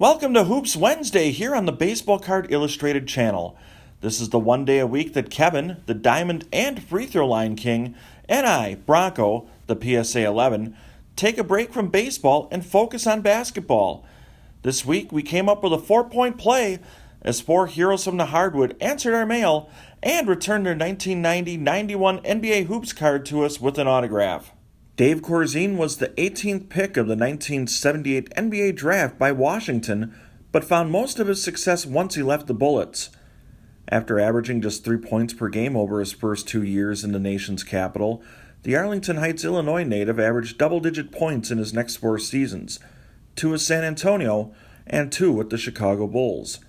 Welcome to Hoops Wednesday here on the Baseball Card Illustrated channel. This is the one day a week that Kevin, the Diamond and Free Throw Line King, and I, Bronko, the PSA 11, take a break from baseball and focus on basketball. This week we came up with a 4-point play as 4 heroes from the hardwood answered our mail and returned their 1990-91 NBA Hoops card to us with an autograph. Dave Corzine was the 18th pick of the 1978 NBA draft by Washington, but found most of his success once he left the Bullets. After averaging just 3 points per game over his first 2 years in the nation's capital, the Arlington Heights, Illinois native averaged double-digit points in his next 4 seasons, 2 with San Antonio and 2 with the Chicago Bulls.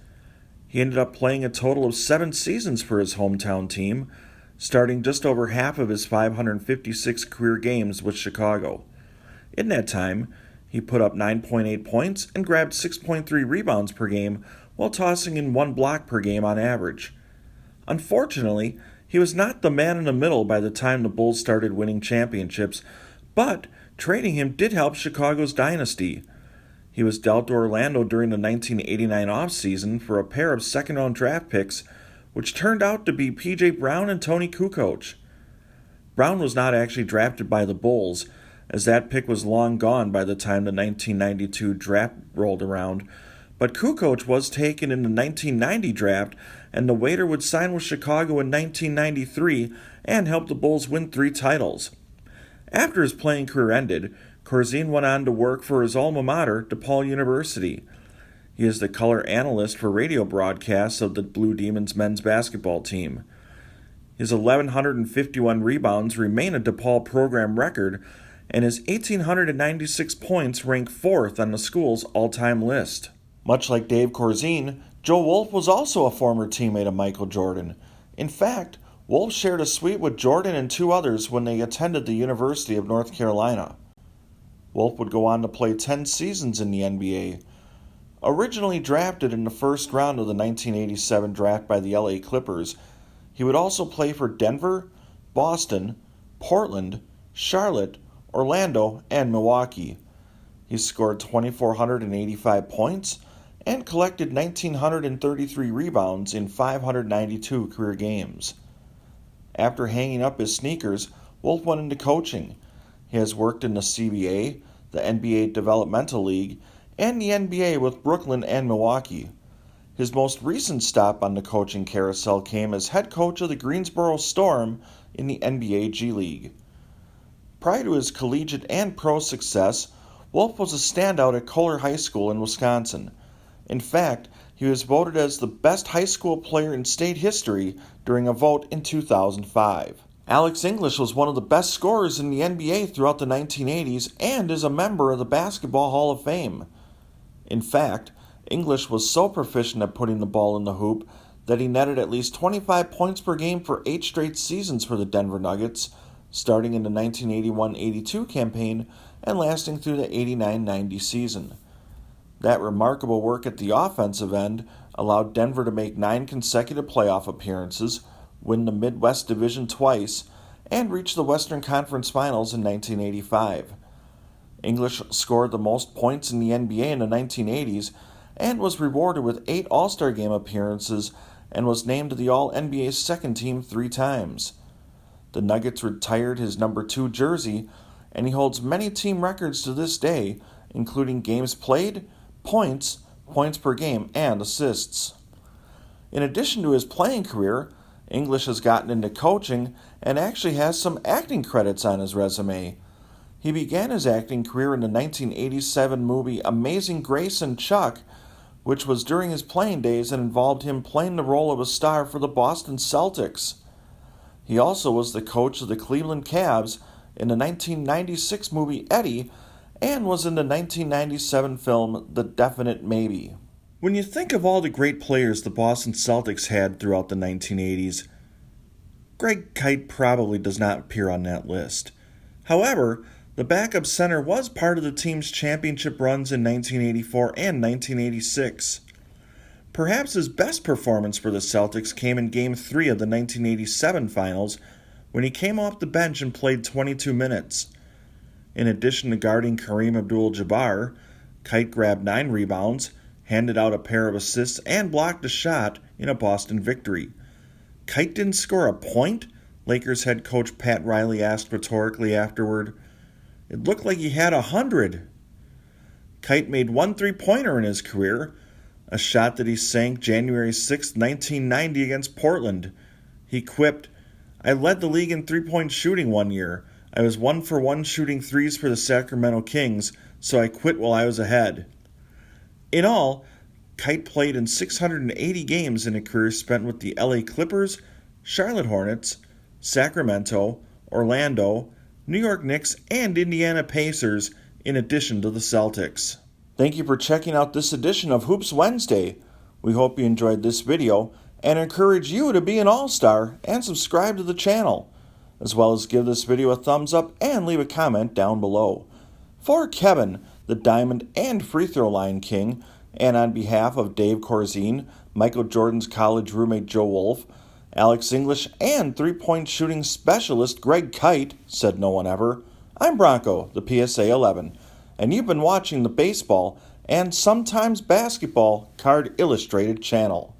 He ended up playing a total of 7 seasons for his hometown team, starting just over half of his 556 career games with Chicago. In that time, he put up 9.8 points and grabbed 6.3 rebounds per game while tossing in 1 block per game on average. Unfortunately, he was not the man in the middle by the time the Bulls started winning championships, but trading him did help Chicago's dynasty. He was dealt to Orlando during the 1989 offseason for a pair of second-round draft picks, which turned out to be P.J. Brown and Tony Kukoc. Brown was not actually drafted by the Bulls, as that pick was long gone by the time the 1992 draft rolled around, but Kukoc was taken in the 1990 draft, and the Waiter would sign with Chicago in 1993 and help the Bulls win 3 titles. After his playing career ended, Corzine went on to work for his alma mater, DePaul University. He is the color analyst for radio broadcasts of the Blue Demons men's basketball team. His 1,151 rebounds remain a DePaul program record, and his 1,896 points rank 4th on the school's all-time list. Much like Dave Corzine, Joe Wolf was also a former teammate of Michael Jordan. In fact, Wolf shared a suite with Jordan and 2 others when they attended the University of North Carolina. Wolf would go on to play 10 seasons in the NBA. Originally drafted in the first round of the 1987 draft by the LA Clippers, he would also play for Denver, Boston, Portland, Charlotte, Orlando, and Milwaukee. He scored 2,485 points and collected 1,933 rebounds in 592 career games. After hanging up his sneakers, Wolf went into coaching. He has worked in the CBA, the NBA Developmental League, and the NBA with Brooklyn and Milwaukee. His most recent stop on the coaching carousel came as head coach of the Greensboro Storm in the NBA G League. Prior to his collegiate and pro success, Wolf was a standout at Kohler High School in Wisconsin. In fact, he was voted as the best high school player in state history during a vote in 2005. Alex English was one of the best scorers in the NBA throughout the 1980s and is a member of the Basketball Hall of Fame. In fact, English was so proficient at putting the ball in the hoop that he netted at least 25 points per game for 8 straight seasons for the Denver Nuggets, starting in the 1981-82 campaign and lasting through the 89-90 season. That remarkable work at the offensive end allowed Denver to make 9 consecutive playoff appearances, win the Midwest Division twice, and reach the Western Conference Finals in 1985. English scored the most points in the NBA in the 1980s and was rewarded with 8 All-Star Game appearances and was named to the All-NBA second team 3 times. The Nuggets retired his number 2 jersey, and he holds many team records to this day, including games played, points, points per game, and assists. In addition to his playing career, English has gotten into coaching and actually has some acting credits on his resume. He began his acting career in the 1987 movie Amazing Grace and Chuck, which was during his playing days and involved him playing the role of a star for the Boston Celtics. He also was the coach of the Cleveland Cavs in the 1996 movie Eddie and was in the 1997 film The Definite Maybe. When you think of all the great players the Boston Celtics had throughout the 1980s, Greg Kite probably does not appear on that list. However, the backup center was part of the team's championship runs in 1984 and 1986. Perhaps his best performance for the Celtics came in Game 3 of the 1987 Finals, when he came off the bench and played 22 minutes. In addition to guarding Kareem Abdul-Jabbar, Kite grabbed 9 rebounds, handed out a pair of assists and blocked a shot in a Boston victory. Kite didn't score a point? Lakers head coach Pat Riley asked rhetorically afterward. It looked like he had 100. Kite made one three-pointer in his career, a shot that he sank January 6, 1990 against Portland. He quipped, I led the league in three-point shooting one year. I was 1 for 1 shooting threes for the Sacramento Kings, so I quit while I was ahead. In all, Kite played in 680 games in a career spent with the LA Clippers, Charlotte Hornets, Sacramento, Orlando, New York Knicks, and Indiana Pacers, in addition to the Celtics. Thank you for checking out this edition of Hoops Wednesday. We hope you enjoyed this video and encourage you to be an all-star and subscribe to the channel, as well as give this video a thumbs up and leave a comment down below. For Kevin, the Diamond and Free Throw Line King, and on behalf of Dave Corzine, Michael Jordan's college roommate Joe Wolf, Alex English, and three-point shooting specialist Greg Kite, said no one ever, I'm Bronko, the PSA 11, and you've been watching the baseball and sometimes basketball Card Illustrated channel.